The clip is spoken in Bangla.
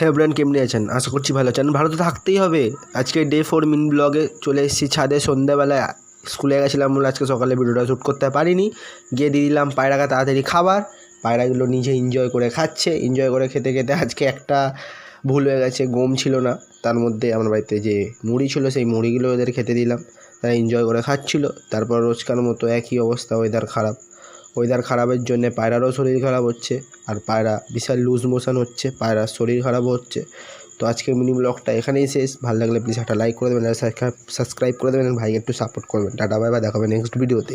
হ্যাঁ ব্রান, কেমনি আছেন? আশা করছি ভালো আছেন। ভালো তো থাকতেই হবে। আজকে ডে 4 মিনি ব্লগে চলে এসেছি ছাদে। সন্ধ্যাবেলায় স্কুলে গেছিলাম বলে আজকে সকালে ভিডিওটা শ্যুট করতে পারিনি। গিয়ে দিয়ে দিলাম পায়রাকে তাড়াতাড়ি খাবার। পায়রাগুলো নিজে এনজয় করে খাচ্ছে। এনজয় করে খেতে খেতে আজকে একটা ভুল হয়ে গেছে, গম ছিল না তার মধ্যে। আমার বাড়িতে যে মুড়ি ছিল সেই মুড়িগুলো ওদের খেতে দিলাম, তারা এনজয় করে খাচ্ছিল। তারপর রোজকার মতো একই অবস্থা, ওয়েদার খারাপের জন্যে পায়রারও শরীর খারাপ হচ্ছে, আর পায়রা বিশাল লুজ মোশন হচ্ছে, পায়রার শরীর খারাপও হচ্ছে। তো আজকের মিনি ব্লগটা এখানেই শেষ। ভালো লাগলে প্লিজ একটা লাইক করে দেবেন, আর সাবস্ক্রাইব করে দেবেন, ভাইকে একটু সাপোর্ট করবেন। টাটা, বাই বাই, দেখা হবে নেক্সট ভিডিওতে।